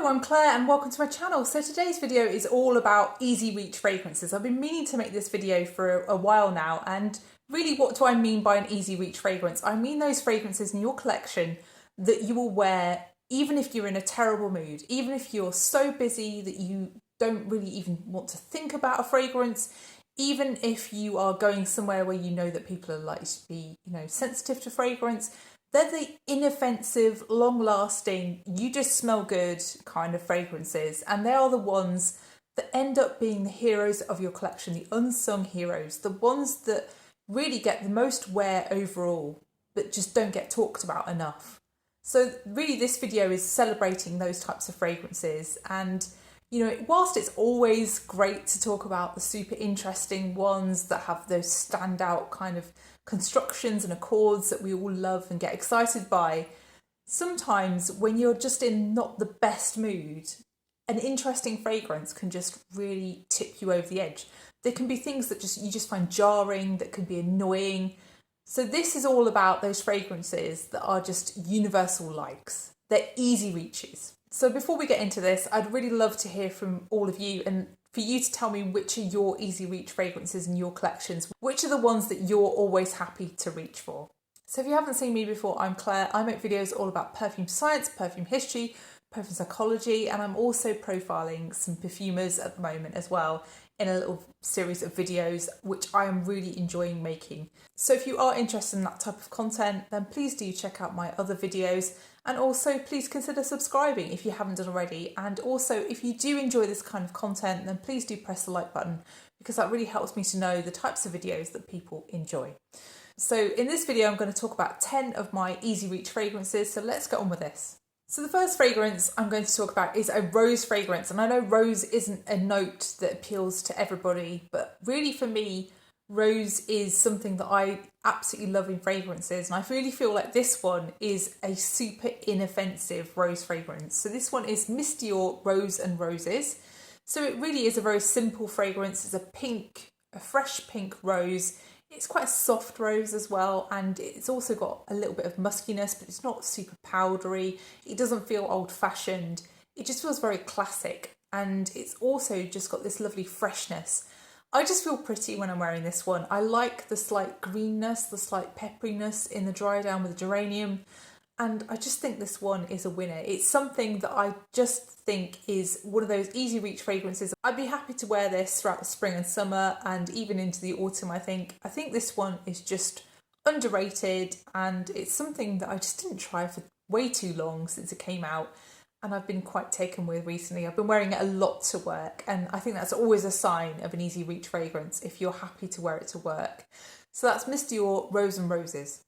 Hello, I'm Claire and welcome to my channel. So today's video is all about easy reach fragrances. I've been meaning to make this video for a while now, and really what do I mean by an easy reach fragrance? I mean those fragrances in your collection that you will wear even if you're in a terrible mood, even if you're so busy that you don't really even want to think about a fragrance, even if you are going somewhere where you know that people are likely to be, sensitive to fragrance. They're the inoffensive, long-lasting, you just smell good kind of fragrances, and they are the ones that end up being the heroes of your collection, the unsung heroes, the ones that really get the most wear overall, but just don't get talked about enough. So really this video is celebrating those types of fragrances, and whilst it's always great to talk about the super interesting ones that have those standout kind of constructions and accords that we all love and get excited by, sometimes when you're just in not the best mood, an interesting fragrance can just really tip you over the edge. There can be things that you just find jarring, that can be annoying. So this is all about those fragrances that are just universal likes. They're easy reaches. So before we get into this, I'd really love to hear from all of you and for you to tell me which are your easy reach fragrances in your collections, which are the ones that you're always happy to reach for. So if you haven't seen me before, I'm Claire. I make videos all about perfume science, perfume history, perfume psychology, and I'm also profiling some perfumers at the moment as well in a little series of videos, which I am really enjoying making. So if you are interested in that type of content, then please do check out my other videos, and also please consider subscribing if you haven't done already. And also if you do enjoy this kind of content, then please do press the like button, because that really helps me to know the types of videos that people enjoy. So in this video, I'm going to talk about 10 of my easy reach fragrances. So let's get on with this. So the first fragrance I'm going to talk about is a rose fragrance. And I know rose isn't a note that appeals to everybody, but really for me, rose is something that I absolutely love in fragrances. And I really feel like this one is a super inoffensive rose fragrance. So this one is Miss Dior Rose and Roses. So it really is a very simple fragrance. It's a fresh pink rose. It's quite a soft rose as well, and it's also got a little bit of muskiness, but it's not super powdery. It doesn't feel old-fashioned. It just feels very classic, and it's also just got this lovely freshness. I just feel pretty when I'm wearing this one. I like the slight greenness, the slight pepperiness in the dry down with the geranium, and I just think this one is a winner. It's something that I just think is one of those easy reach fragrances. I'd be happy to wear this throughout the spring and summer and even into the autumn, I think. I think this one is just underrated, and it's something that I just didn't try for way too long since it came out, and I've been quite taken with recently. I've been wearing it a lot to work, and I think that's always a sign of an easy reach fragrance if you're happy to wear it to work. So that's Miss Dior Rose and Roses.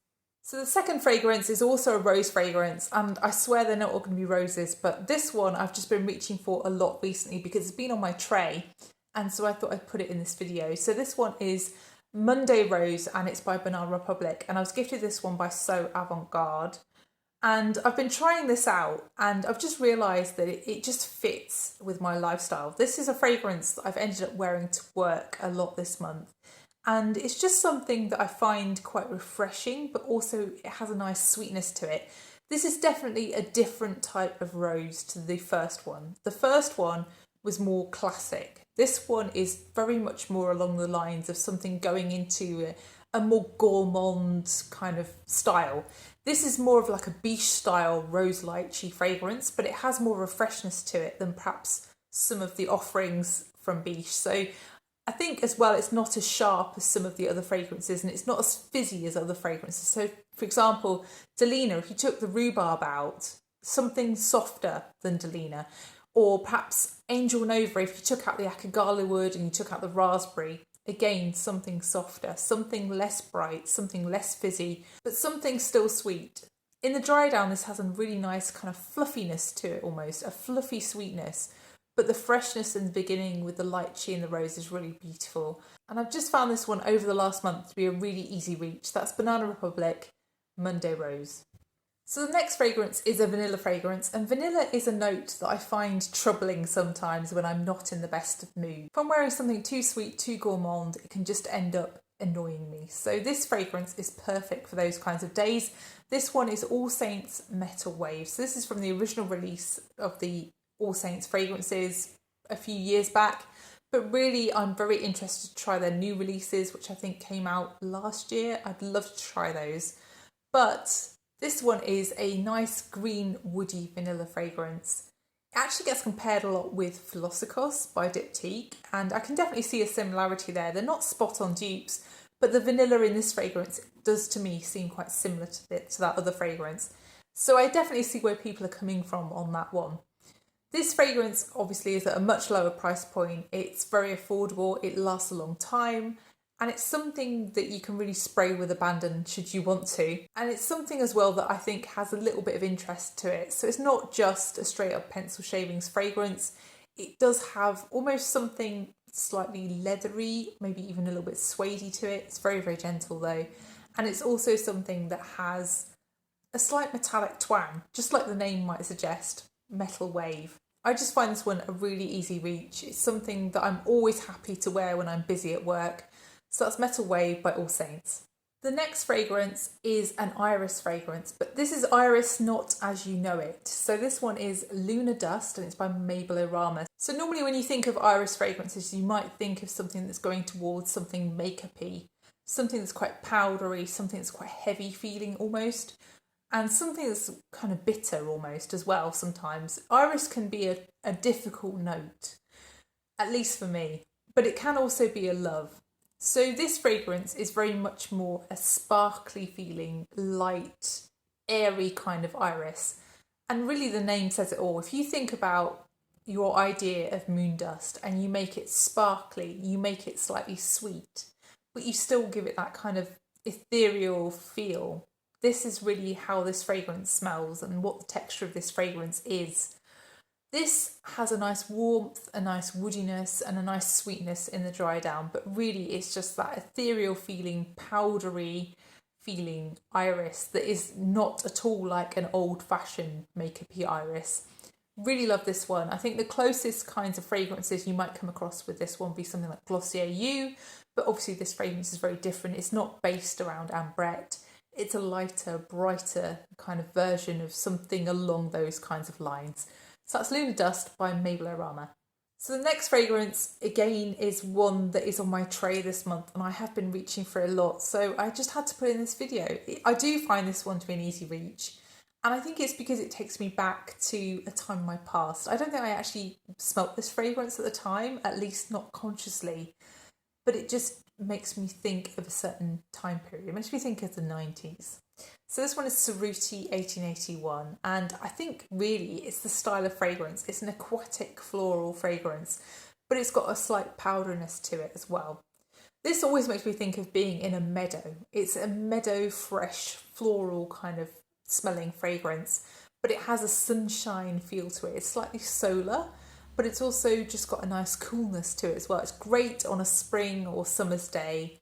So the second fragrance is also a rose fragrance, and I swear they're not all going to be roses, but this one I've just been reaching for a lot recently because it's been on my tray, and so I thought I'd put it in this video. So this one is Monday Rose, and it's by Banana Republic, and I was gifted this one by So Avant-Garde, and I've been trying this out, and I've just realised that it just fits with my lifestyle. This is a fragrance that I've ended up wearing to work a lot this month. And it's just something that I find quite refreshing, but also it has a nice sweetness to it. This is definitely a different type of rose to the first one. The first one was more classic. This one is very much more along the lines of something going into a more gourmand kind of style. This is more of like a beige style rose lychee fragrance, but it has more of a freshness to it than perhaps some of the offerings from beige. So I think as well, it's not as sharp as some of the other fragrances, and it's not as fizzy as other fragrances. So for example, Delina, if you took the rhubarb out, something softer than Delina, or perhaps Angel Nova, if you took out the akagala wood and you took out the raspberry, again, something softer, something less bright, something less fizzy, but something still sweet. In the dry down, this has a really nice kind of fluffiness to it, almost a fluffy sweetness. But the freshness in the beginning with the lychee and the rose is really beautiful. And I've just found this one over the last month to be a really easy reach. That's Banana Republic Monday Rose. So the next fragrance is a vanilla fragrance, and vanilla is a note that I find troubling sometimes when I'm not in the best of mood. If I'm wearing something too sweet, too gourmand, it can just end up annoying me. So this fragrance is perfect for those kinds of days. This one is All Saints Metal Wave. So this is from the original release of the All Saints fragrances a few years back, but really I'm very interested to try their new releases, which I think came out last year. I'd love to try those. But this one is a nice green woody vanilla fragrance. It actually gets compared a lot with Philosophos by Diptyque, and I can definitely see a similarity there. They're not spot on dupes, but the vanilla in this fragrance does to me seem quite similar to that other fragrance. So I definitely see where people are coming from on that one. This fragrance obviously is at a much lower price point. It's very affordable, it lasts a long time, and it's something that you can really spray with abandon should you want to. And it's something as well that I think has a little bit of interest to it. So it's not just a straight up pencil shavings fragrance. It does have almost something slightly leathery, maybe even a little bit suedey to it. It's very, very gentle though. And it's also something that has a slight metallic twang, just like the name might suggest, metal wave. I just find this one a really easy reach. It's something that I'm always happy to wear when I'm busy at work. So that's Metal Wave by All Saints. The next fragrance is an iris fragrance, but this is iris not as you know it. So this one is Lunar Dust and it's by Mabelle. So normally when you think of iris fragrances, you might think of something that's going towards something makeup-y, something that's quite powdery, something that's quite heavy feeling almost, and something that's kind of bitter almost as well sometimes. Iris can be a difficult note, at least for me, but it can also be a love. So this fragrance is very much more a sparkly feeling, light, airy kind of iris. And really the name says it all. If you think about your idea of moon dust and you make it sparkly, you make it slightly sweet, but you still give it that kind of ethereal feel. This is really how this fragrance smells and what the texture of this fragrance is. This has a nice warmth, a nice woodiness and a nice sweetness in the dry down, but really it's just that ethereal feeling, powdery feeling iris that is not at all like an old-fashioned makeup-y iris. Really love this one. I think the closest kinds of fragrances you might come across with this one would be something like Glossier You, but obviously this fragrance is very different. It's not based around ambrette. It's a lighter, brighter kind of version of something along those kinds of lines. So that's Lunar Dust by Mabelle. So the next fragrance, again, is one that is on my tray this month and I have been reaching for a lot. So I just had to put in this video. I do find this one to be an easy reach. And I think it's because it takes me back to a time in my past. I don't think I actually smelt this fragrance at the time, at least not consciously. But it just makes me think of a certain time period. It makes me think of the 90s. So this one is Cerruti 1881, and I think really it's the style of fragrance. It's an aquatic floral fragrance, but it's got a slight powderiness to it as well. This always makes me think of being in a meadow. It's a meadow, fresh, floral kind of smelling fragrance, but it has a sunshine feel to it. It's slightly solar, but it's also just got a nice coolness to it as well. It's great on a spring or summer's day.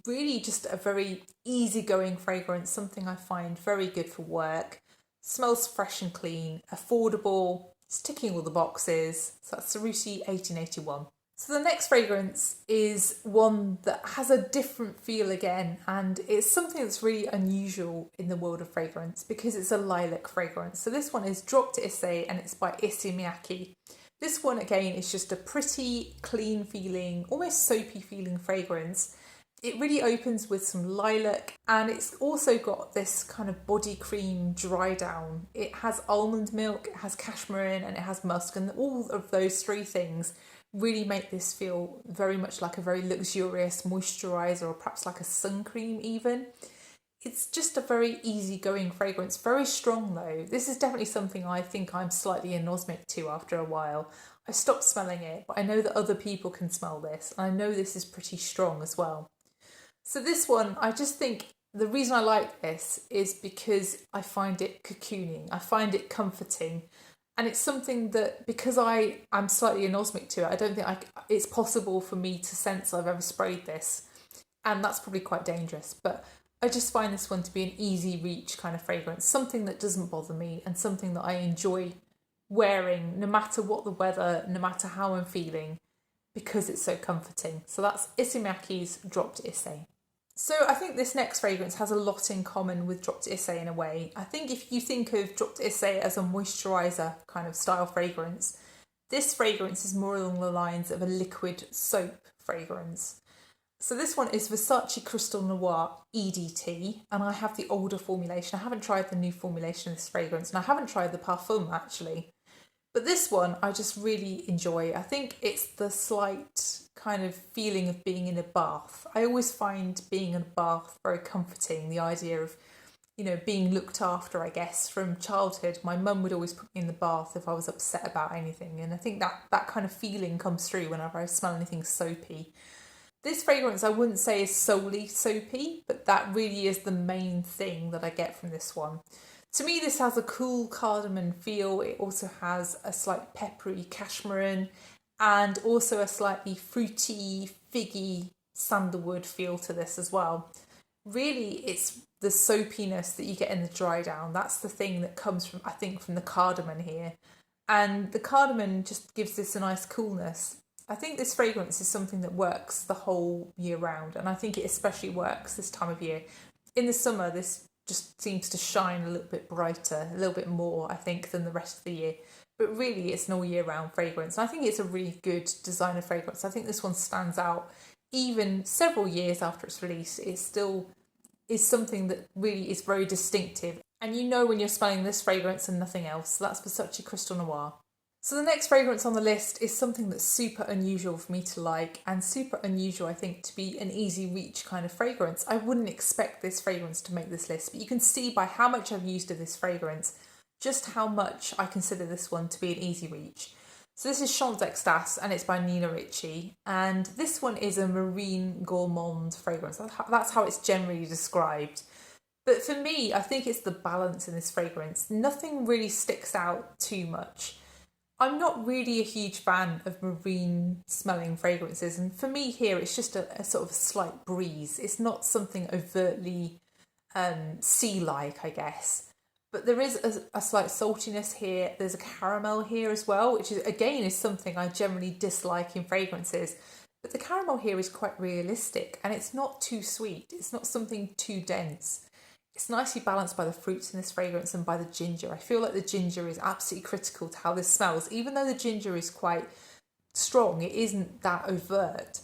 Really just a very easygoing fragrance, something I find very good for work. Smells fresh and clean, affordable, it's ticking all the boxes. So that's Cerruti 1881. So the next fragrance is one that has a different feel again, and it's something that's really unusual in the world of fragrance because it's a lilac fragrance. So this one is Dropped Issey and it's by Issey Miyake. This one again is just a pretty clean feeling, almost soapy feeling fragrance. It really opens with some lilac and it's also got this kind of body cream dry down. It has almond milk, it has cashmere and it has musk, and all of those three things really make this feel very much like a very luxurious moisturiser or perhaps like a sun cream even. It's just a very easygoing fragrance, very strong though. This is definitely something I think I'm slightly anosmic to after a while. I stopped smelling it, but I know that other people can smell this and I know this is pretty strong as well. So this one, I just think the reason I like this is because I find it cocooning, I find it comforting, and it's something that, because I am slightly anosmic to it, I don't think it's possible for me to sense I've ever sprayed this, and that's probably quite dangerous, but I just find this one to be an easy reach kind of fragrance, something that doesn't bother me and something that I enjoy wearing no matter what the weather, no matter how I'm feeling, because it's so comforting. So that's Issey Miyake's Dropped Issey. So I think this next fragrance has a lot in common with Dropped Issey in a way. I think if you think of Dropped Issey as a moisturiser kind of style fragrance, this fragrance is more along the lines of a liquid soap fragrance. So this one is Versace Crystal Noir EDT, and I have the older formulation. I haven't tried the new formulation of this fragrance, and I haven't tried the Parfum actually. But this one I just really enjoy. I think it's the slight kind of feeling of being in a bath. I always find being in a bath very comforting. The idea of, being looked after, I guess, from childhood. My mum would always put me in the bath if I was upset about anything. And I think that kind of feeling comes through whenever I smell anything soapy. This fragrance I wouldn't say is solely soapy, but that really is the main thing that I get from this one. To me, this has a cool cardamom feel. It also has a slight peppery cashmere and also a slightly fruity, figgy sandalwood feel to this as well. Really, it's the soapiness that you get in the dry down. That's the thing that comes from, I think, from the cardamom here. And the cardamom just gives this a nice coolness. I think this fragrance is something that works the whole year round, and I think it especially works this time of year. In the summer, this just seems to shine a little bit brighter, a little bit more, I think, than the rest of the year. But really, it's an all year round fragrance. And I think it's a really good designer fragrance. I think this one stands out even several years after its release. It still is something that really is very distinctive. And you know when you're smelling this fragrance and nothing else. So that's Versace Crystal Noir. So the next fragrance on the list is something that's super unusual for me to like, and super unusual, I think, to be an easy reach kind of fragrance. I wouldn't expect this fragrance to make this list, but you can see by how much I've used of this fragrance just how much I consider this one to be an easy reach. So this is Chant d'Extase, and it's by Nina Ricci, and this one is a marine gourmand fragrance. That's how it's generally described. But for me, I think it's the balance in this fragrance. Nothing really sticks out too much. I'm not really a huge fan of marine smelling fragrances, and for me here it's just a sort of a slight breeze. It's not something overtly sea-like, I guess. But there is a slight saltiness here. There's a caramel here as well, which is again is something I generally dislike in fragrances. But the caramel here is quite realistic, and it's not too sweet. It's not something too dense. It's nicely balanced by the fruits in this fragrance and by the ginger. I feel like the ginger is absolutely critical to how this smells. Even though the ginger is quite strong, it isn't that overt.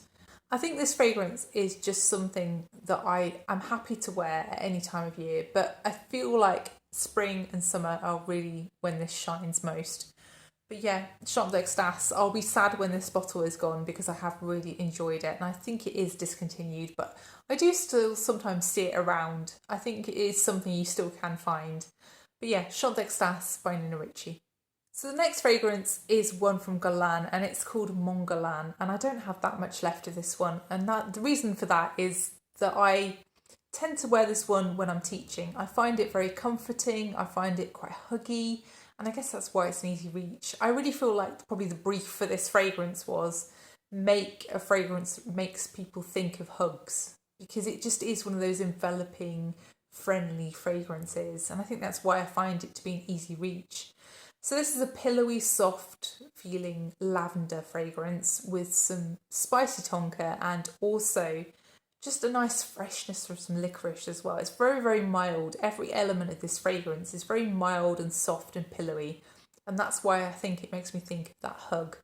I think this fragrance is just something that I am happy to wear at any time of year, but I feel like spring and summer are really when this shines most. But yeah, Chant d'Extase, I'll be sad when this bottle is gone because I have really enjoyed it, and I think it is discontinued, but I do still sometimes see it around. I think it is something you still can find. But yeah, Chant d'Extase by Nina Ricci. So the next fragrance is one from Guerlain, and it's called Mugler, and I don't have that much left of this one, and the reason for that is that I tend to wear this one when I'm teaching. I find it very comforting, I find it quite huggy, and I guess that's why it's an easy reach. I really feel like probably the brief for this fragrance was make a fragrance that makes people think of hugs, because it just is one of those enveloping, friendly fragrances, and I think that's why I find it to be an easy reach. So this is a pillowy, soft feeling lavender fragrance with some spicy tonka and also just a nice freshness from some licorice as well. It's very, very mild. Every element of this fragrance is very mild and soft and pillowy, and that's why I think it makes me think of that hug.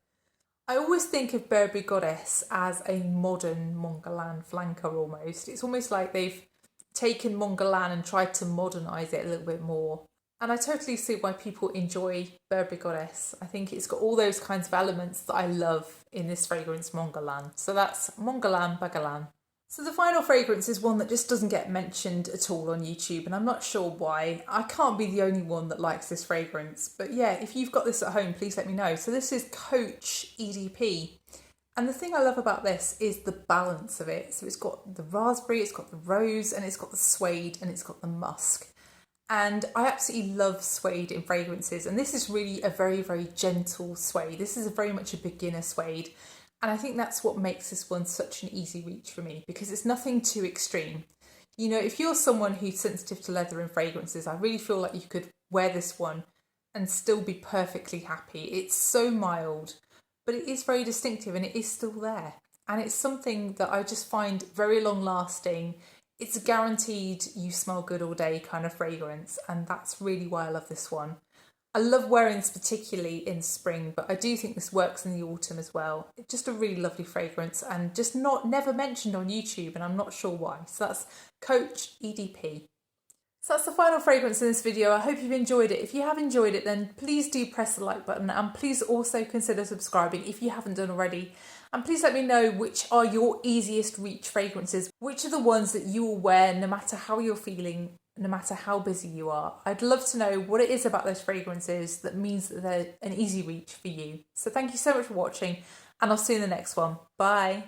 I always think of Burberry Goddess as a modern Mugler flanker almost. It's almost like they've taken Mugler and tried to modernise it a little bit more. And I totally see why people enjoy Burberry Goddess. I think it's got all those kinds of elements that I love in this fragrance, Mugler. So that's Mugler by Guerlain. So the final fragrance is one that just doesn't get mentioned at all on YouTube, and I'm not sure why. I can't be the only one that likes this fragrance. But yeah, if you've got this at home, please let me know. So this is Coach EDP. And the thing I love about this is the balance of it. So it's got the raspberry, it's got the rose, and it's got the suede, and it's got the musk. And I absolutely love suede in fragrances. And this is really a very, very gentle suede. This is very much a beginner suede. And I think that's what makes this one such an easy reach for me, because it's nothing too extreme. You know, if you're someone who's sensitive to leather and fragrances, I really feel like you could wear this one and still be perfectly happy. It's so mild, but it is very distinctive and it is still there. And it's something that I just find very long lasting. It's a guaranteed you smell good all day kind of fragrance, and that's really why I love this one. I love wearing this particularly in spring, but I do think this works in the autumn as well. It's just a really lovely fragrance and just never mentioned on YouTube, and I'm not sure why. So that's Coach EDP. So that's the final fragrance in this video. I hope you've enjoyed it. If you have enjoyed it, then please do press the like button, and please also consider subscribing if you haven't done already. And please let me know which are your easiest reach fragrances. Which are the ones that you will wear no matter how you're feeling, no matter how busy you are. I'd love to know what it is about those fragrances that means that they're an easy reach for you. So thank you so much for watching, and I'll see you in the next one. Bye.